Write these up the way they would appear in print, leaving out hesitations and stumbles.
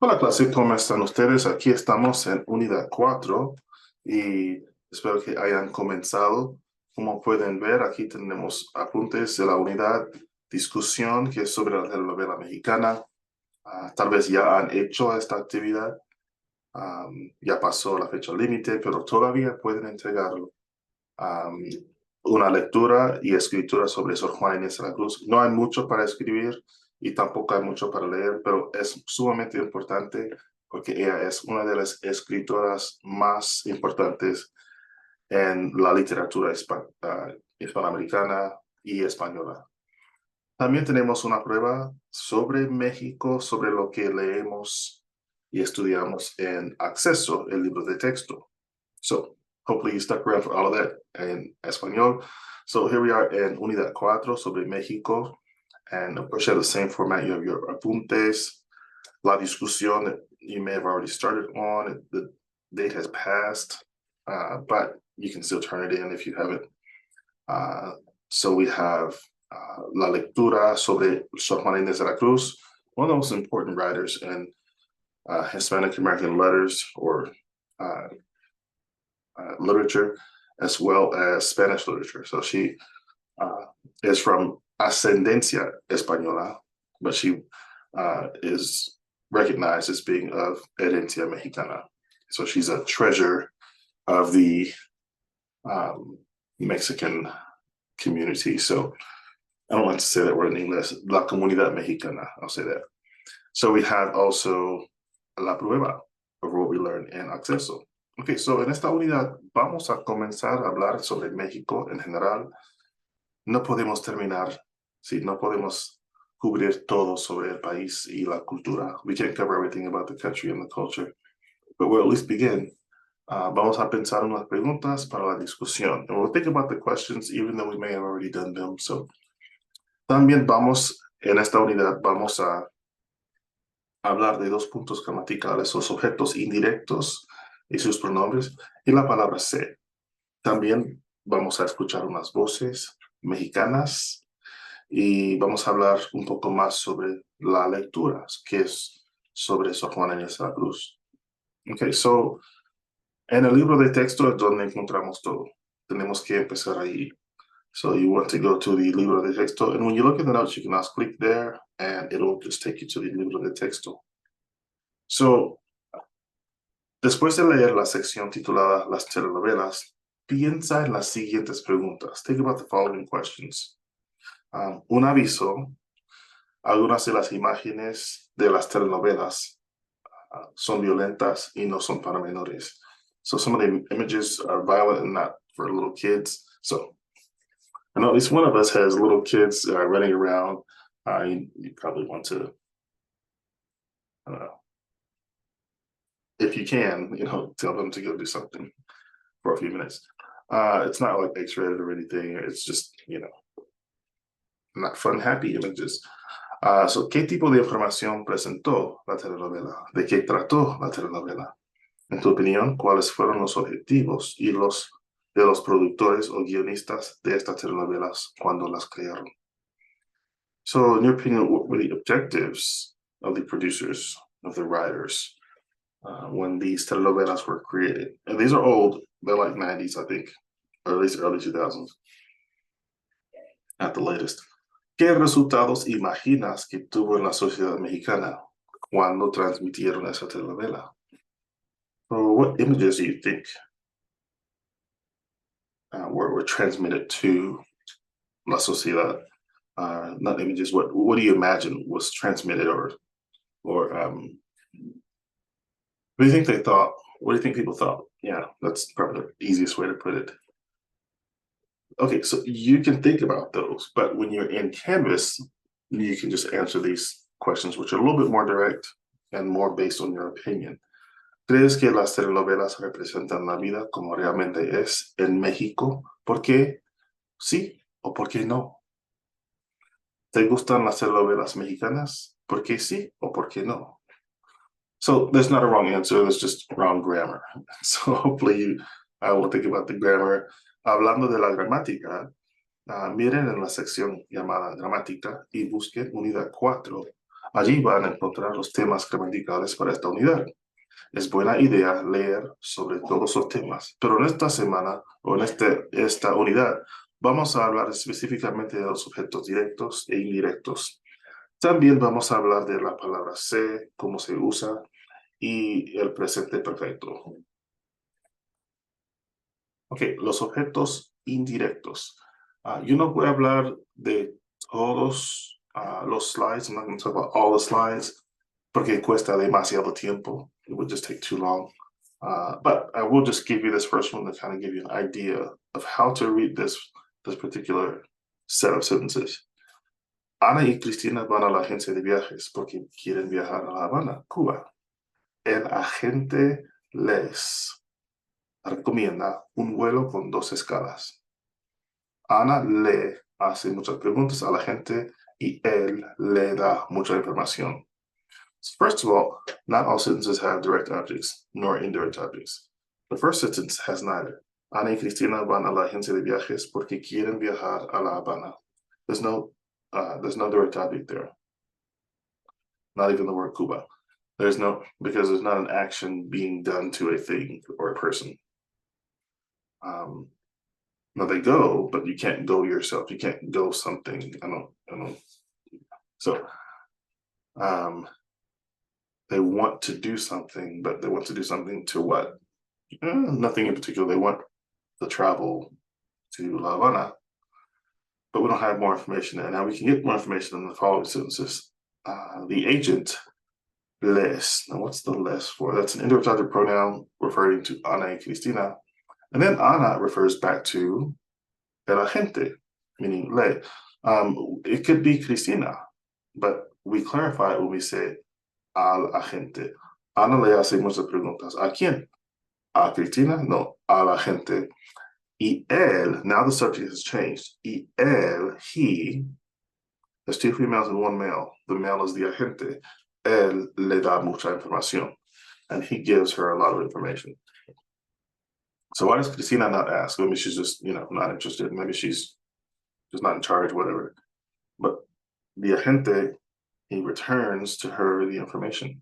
Hola clase, ¿cómo están ustedes? Aquí estamos en unidad 4 y espero que hayan comenzado. Como pueden ver, aquí tenemos apuntes de la unidad, discusión que es sobre la telenovela mexicana. Tal vez ya han hecho esta actividad, ya pasó la fecha límite, pero todavía pueden entregarlo. Am, una lectura y escritura sobre Sor Juana Inés de la Cruz. No hay mucho para escribir y tampoco hay mucho para leer, pero es sumamente importante porque ella es una de las escritoras más importantes en la literatura hispanoamericana y española. También tenemos una prueba sobre México, sobre lo que leemos y estudiamos en Acceso, el libro de texto. So, hopefully you stuck around for all of that in español. So here we are in Unidad 4 sobre México. And of course, you have the same format. You have your apuntes, la discusión that you may have already started on. The date has passed, but you can still turn it in if you haven't. So we have la lectura sobre Sor Juana Inés de la Cruz, one of the most important writers in Hispanic American letters or literature, as well as Spanish literature. So she is from ascendencia española, but she is recognized as being of herencia mexicana. So she's a treasure of the Mexican community. So I don't like to say that word in English, la comunidad mexicana, I'll say that. So we have also la prueba of what we learned in Acceso. Okay, so en esta unidad vamos a comenzar a hablar sobre México en general. No podemos terminar, sí, no podemos cubrir todo sobre el país y la cultura. We can't cover everything about the country and the culture, but we'll at least begin. Vamos a pensar unas preguntas para la discusión. And we'll think about the questions, even though we may have already done them. So, también en esta unidad, vamos a hablar de dos puntos gramaticales, los objetos indirectos y sus pronombres, y la palabra ser. También vamos a escuchar unas voces mexicanas y vamos a hablar un poco más sobre la lectura, que es sobre Sor Juana Inés de la Cruz. Okay, so, en el libro de texto es donde encontramos todo. Tenemos que empezar ahí. So you want to go to the libro de texto, and when you look at the notes, you can just click there, and it'll just take you to the libro de texto. So, después de leer la sección titulada Las telenovelas, piensa en las siguientes preguntas. Think about the following questions. Un aviso. Algunas de las imágenes de las telenovelas son violentas y no son para menores. So some of the images are violent and not for little kids. So I know at least one of us has little kids running around. You probably want to, I don't know, if you can, tell them to go do something for a few minutes. It's not like X-rated or anything. It's just, not fun, happy images. So, ¿qué tipo de información presentó la telenovela? ¿De qué trató la telenovela? En tu opinión, ¿cuáles fueron los objetivos de los productores o guionistas de estas telenovelas cuando las crearon? So, in your opinion, what were the objectives of the producers, of the writers, when these telenovelas were created? And these are old. They're like 90s, I think, or at least early 2000s, at the latest. ¿Qué resultados imaginas que tuvo en la sociedad mexicana cuando transmitieron esa telenovela? So what images do you think were transmitted to la sociedad? Not images. What do you imagine was transmitted, or what do you think they thought? What do you think people thought? Yeah, that's probably the easiest way to put it. Okay, so you can think about those, but when you're in Canvas, you can just answer these questions, which are a little bit more direct and more based on your opinion. ¿Crees que las telenovelas representan la vida como realmente es en México? ¿Por qué sí o por qué no? ¿Te gustan las telenovelas mexicanas? ¿Por qué sí o por qué no? So there's not a wrong answer, there's just wrong grammar. So hopefully I will think about the grammar. Hablando de la gramática, miren en la sección llamada gramática y busquen unidad 4, Allí van a encontrar los temas gramaticales para esta unidad. Es buena idea leer sobre todos los temas, pero en esta semana o en esta unidad vamos a hablar específicamente de los objetos directos e indirectos. También vamos a hablar de la palabra ser, cómo se usa y el presente perfecto. Ok, los objetos indirectos. Yo no voy a hablar de todos los slides. I'm not going to talk about all the slides porque cuesta demasiado tiempo. It would just take too long. But I will just give you this first one to kind of give you an idea of how to read this particular set of sentences. Ana y Cristina van a la agencia de viajes porque quieren viajar a La Habana, Cuba. El agente les recomienda un vuelo con 2 escalas. Ana le hace muchas preguntas a la gente y él le da mucha información. So first of all, not all sentences have direct objects nor indirect objects. The first sentence has neither. Ana y Cristina van a la agencia de viajes porque quieren viajar a La Habana. There's no direct object there. Not even the word Cuba. Because there's not an action being done to a thing or a person. Now they go, but you can't go yourself. You can't go something. I don't. So, they want to do something, but they want to do something to what? Nothing in particular. They want the travel to La Habana, but we don't have more information there. Now we can get more information in the following sentences. The agent les. Now what's the les for? That's an indirect object pronoun referring to Ana y Cristina. And then Ana refers back to el agente, meaning le. It could be Cristina, but we clarify it when we say al agente. Ana le hace muchas preguntas. ¿A quién? ¿A Cristina? No, al agente. Y él, now the subject has changed. Y él, he, there's 2 females and 1 male. The male is the agente. Él le da mucha información. And he gives her a lot of information. So why does Cristina not ask? Maybe she's just, not interested. Maybe she's just not in charge, whatever. But the agente, he returns to her the information.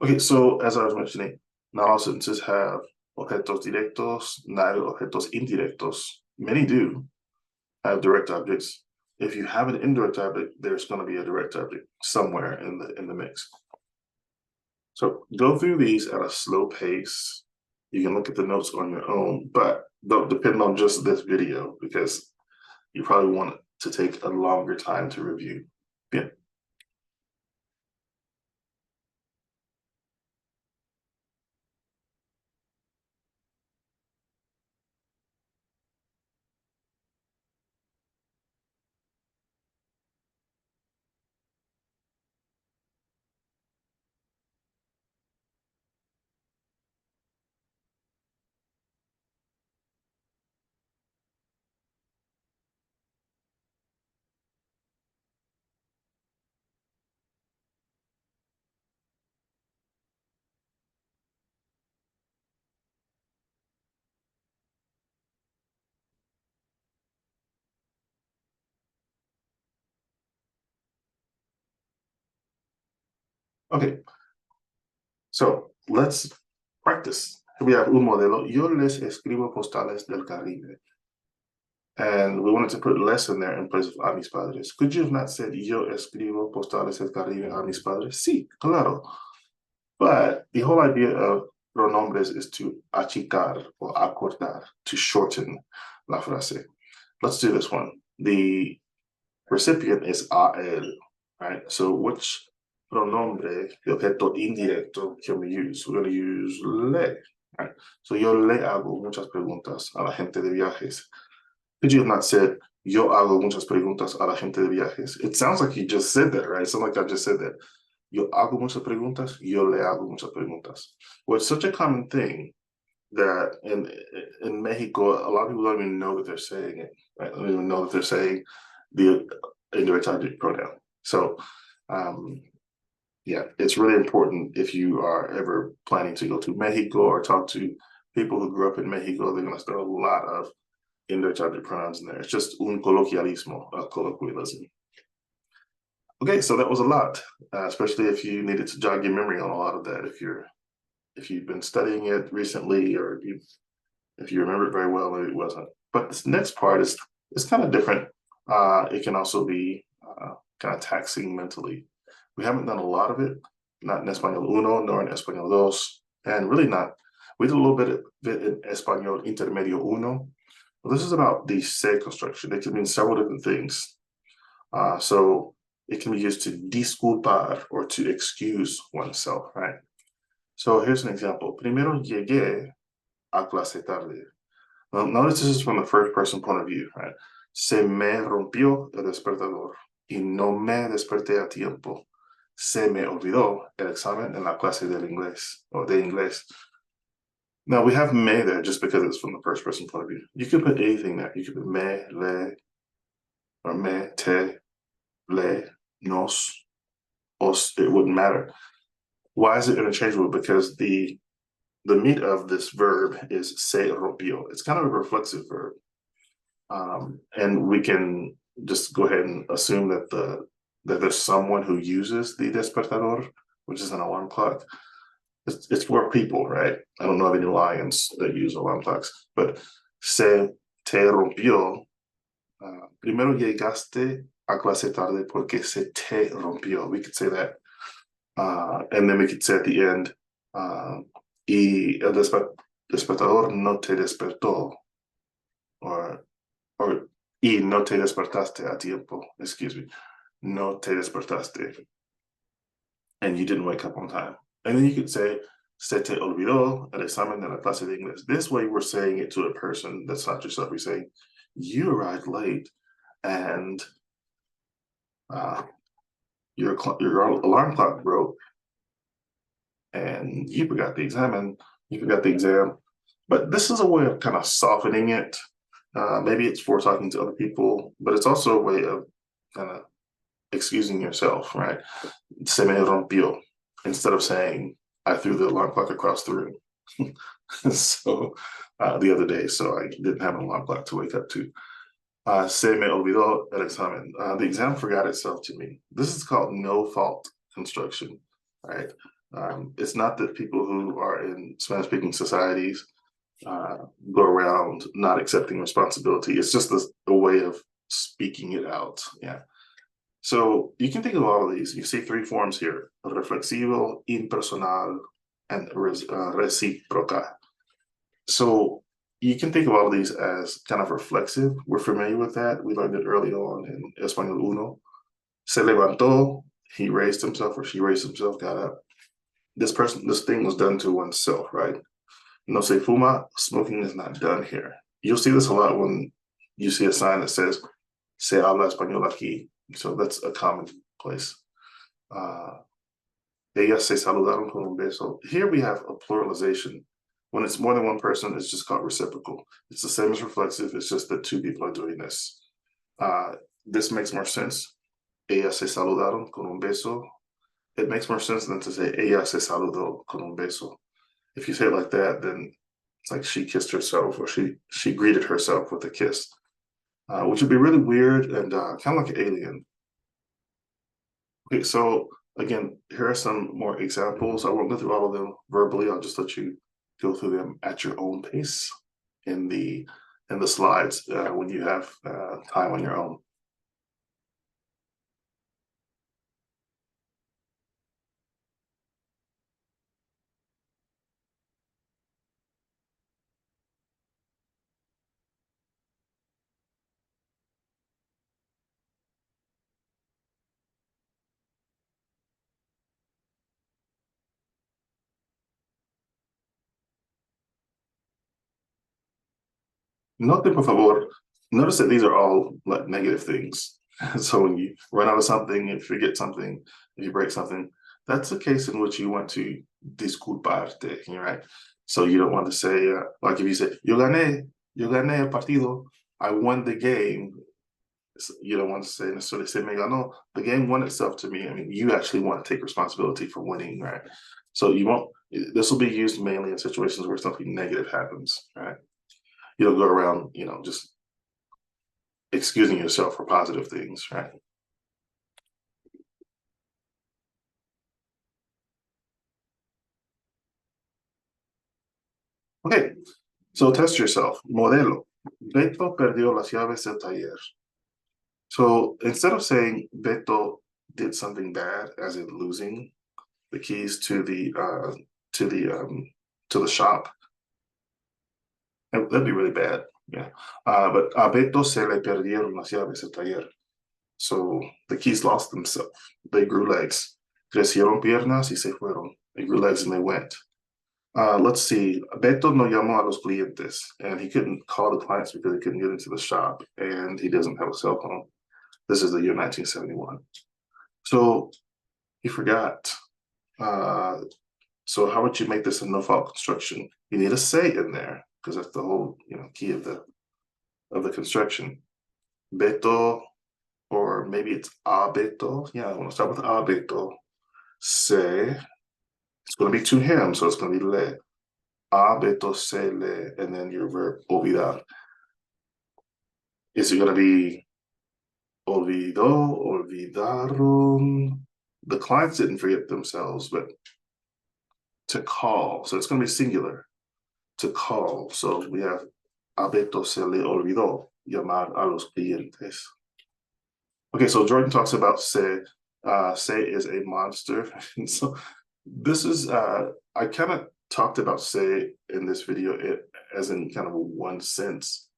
Okay, so as I was mentioning, not all sentences have objetos directos, neither objetos indirectos. Many do have direct objects. If you have an indirect object, there's going to be a direct object somewhere in the mix. So go through these at a slow pace. You can look at the notes on your own, but don't depend on just this video because you probably want to take a longer time to review. Bien. Okay, so let's practice. Here we have un modelo. Yo les escribo postales del Caribe. And we wanted to put les in there in place of a mis padres. Could you have not said yo escribo postales del Caribe a mis padres? Sí, claro. But the whole idea of pronombres is to achicar or acortar, to shorten la frase. Let's do this one. The recipient is a él, right? So which pronombre, the objeto indirecto, can we use? We're going to use le, right? So yo le hago muchas preguntas a la gente de viajes. Could you have not said, yo hago muchas preguntas a la gente de viajes? It sounds like you just said that, right? It sounds like I just said that. Yo hago muchas preguntas, yo le hago muchas preguntas. Well, it's such a common thing that in Mexico, a lot of people don't even know that they're saying it, right? They don't even know that they're saying the indirect object pronoun. So, yeah, it's really important if you are ever planning to go to Mexico or talk to people who grew up in Mexico, they're going to throw a lot of indirect object pronouns in there. It's just un colloquialismo, a colloquialism. Okay, so that was a lot, especially if you needed to jog your memory on a lot of that. If you've been studying it recently, or if you remember it very well, maybe it wasn't. But this next part is kind of different. It can also be kind of taxing mentally. We haven't done a lot of it, not in Español Uno nor in Español Dos, and really not. We did a little bit of it in Español Intermedio Uno. Well, this is about the se construction. It can mean several different things. So it can be used to disculpar or to excuse oneself, right? So here's an example. Primero llegué a clase tarde. Now, notice this is from the first person point of view, right? Se me rompió el despertador y no me desperté a tiempo. Se me olvidó el examen en la clase del inglés or de inglés. Now we have me there just because it's from the first person point of view. You could put anything there. You could put me, le, or me, te, le, nos, os. It wouldn't matter. Why is it interchangeable? Because the meat of this verb is se rompió. It's kind of a reflexive verb. And we can just go ahead and assume that there's someone who uses the despertador, which is an alarm clock. It's for people, right? I don't know of any lions that use alarm clocks, but se te rompió. Primero llegaste a clase tarde porque se te rompió. We could say that. And then we could say at the end, y el despertador no te despertó. Or y no te despertaste a tiempo. Excuse me. No te despertaste. And you didn't wake up on time. And then you could say, se te olvidó el examen de la clase de inglés. This way we're saying it to a person that's not yourself. We're saying, you arrived late and your alarm clock broke and you forgot the exam. But this is a way of kind of softening it. Maybe it's for talking to other people, but it's also a way of kind of excusing yourself, right? Se me rompió, instead of saying, I threw the alarm clock across the room. So the other day, so I didn't have an alarm clock to wake up to. Se me olvidó el examen. The exam forgot itself to me. This is called no fault construction, right? It's not that people who are in Spanish-speaking societies go around not accepting responsibility. It's just a way of speaking it out. Yeah. So you can think of all of these. You see three forms here: reflexivo, impersonal, and recíproca. So you can think of all of these as kind of reflexive. We're familiar with that. We learned it early on in Español Uno. Se levantó, he raised himself or she raised himself, got up. This thing was done to oneself, right? No se fuma, smoking is not done here. You'll see this a lot when you see a sign that says, se habla español aquí. So that's a common place. Ellas se saludaron con un beso. Here we have a pluralization. When it's more than one person, it's just called reciprocal. It's the same as reflexive. It's just that two people are doing this. This makes more sense. Ellas se saludaron con un beso. It makes more sense than to say ella se saludó con un beso. If you say it like that, then it's like she kissed herself or she greeted herself with a kiss, which would be really weird and kind of like an alien. Okay, so again, here are some more examples. I won't go through all of them verbally. I'll just let you go through them at your own pace in the slides when you have time on your own. Note, por favor, notice that these are all like negative things. So when you run out of something, if you forget something, if you break something, that's a case in which you want to disculparte, right? So you don't want to say, like if you say, yo gané el partido, I won the game. You don't want to say necessarily se me ganó. The game won itself to me. I mean, you actually want to take responsibility for winning, right? So you won't, this will be used mainly in situations where something negative happens, right? You don't go around, just excusing yourself for positive things, right? Okay, so test yourself. Modelo. Beto perdió las llaves del taller. So instead of saying Beto did something bad, as in losing the keys to the shop, that'd be really bad. Yeah. But a Beto se le perdieron las llaves del taller. So the keys lost themselves. They grew legs. Crecieron piernas y se fueron. They grew legs and they went. Let's see. Beto no llamó a los clientes, and he couldn't call the clients because he couldn't get into the shop, and he doesn't have a cell phone. This is the year 1971. So he forgot. So how would you make this a no-fault construction? You need a say in there because that's the whole key of the construction. Beto, or maybe it's a Beto. Yeah, I want to start with a Beto. Se. It's going to be to him, so it's going to be le. A Beto se le, and then your verb olvidar. Is it going to be olvidó, olvidaron? The clients didn't forget themselves, but to call. So it's going to be singular. To call. So we have a Beto se le olvidó llamar a los clientes. Okay, so Jordan talks about se. Se is a monster. So this is, I kind of talked about se in this video as in kind of one sense.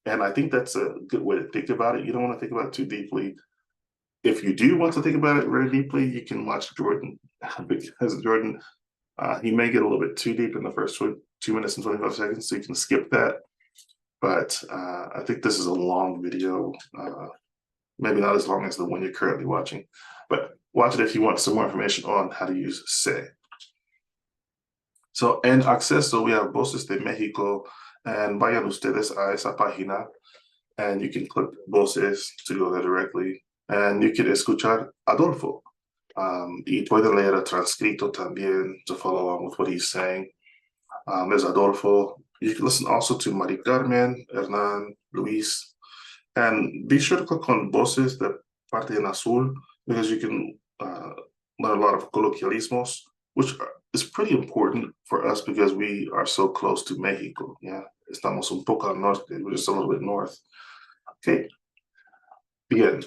And I think that's a good way to think about it. You don't want to think about it too deeply. If you do want to think about it very deeply, you can watch Jordan, because Jordan, he may get a little bit too deep in the first 2 minutes and 25 seconds, so you can skip that. But I think this is a long video, maybe not as long as the one you're currently watching, but watch it if you want some more information on how to use se. So en acceso, we have Voces de Mexico, and vayan ustedes a esa página, and you can click Voces to go there directly, and you can escuchar Adolfo. Y pueden leer a transcrito también to follow along with what he's saying. There's Adolfo. You can listen also to Mari Carmen, Hernan, Luis, and be sure to click on Voces, the parte en azul, because you can learn a lot of colloquialismos, which is pretty important for us because we are so close to Mexico. Yeah, estamos un poco al norte, we're just a little bit north. Okay, bien.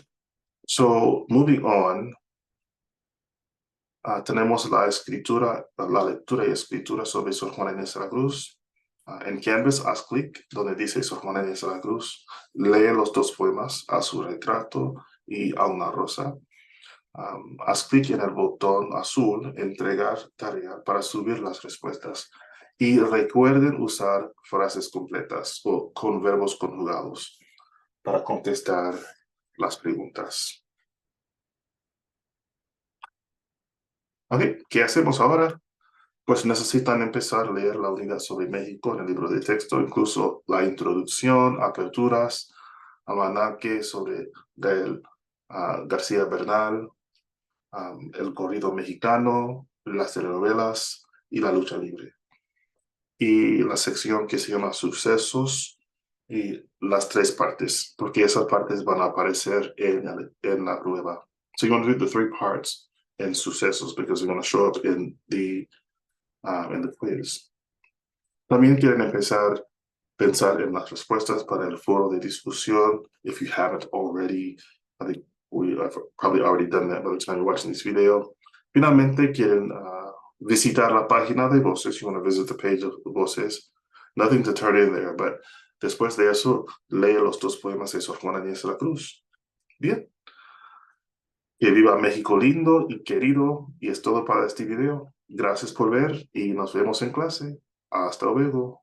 So moving on, tenemos la lectura y escritura sobre Sor Juana Inés de la Cruz. En Canvas, haz clic donde dice Sor Juana Inés de la Cruz. Lee los dos poemas, a su retrato y a una rosa. Haz clic en el botón azul, entregar tarea, para subir las respuestas. Y recuerden usar frases completas o con verbos conjugados para contestar las preguntas. Ok, ¿qué hacemos ahora? Pues necesitan empezar a leer la unidad sobre México en el libro de texto, incluso la introducción, aperturas, almanaque sobre García Bernal, el corrido mexicano, las telenovelas y la lucha libre. Y la sección que se llama sucesos y las 3 partes, porque esas partes van a aparecer en la prueba. So you want to do the 3 parts in sucesos because they're going to show up in the quiz. También quieren pensar en las respuestas para el foro de discusión. If you haven't already, I think we have probably already done that by the time you're watching this video. Finalmente, quieren visitar la página de Voces. You want to visit the page of Voces. Nothing to turn in there, but después de eso, lee los 2 poemas de Sor Juana Inés de la Cruz. Bien. Que viva México lindo y querido. Y es todo para este video. Gracias por ver y nos vemos en clase. Hasta luego.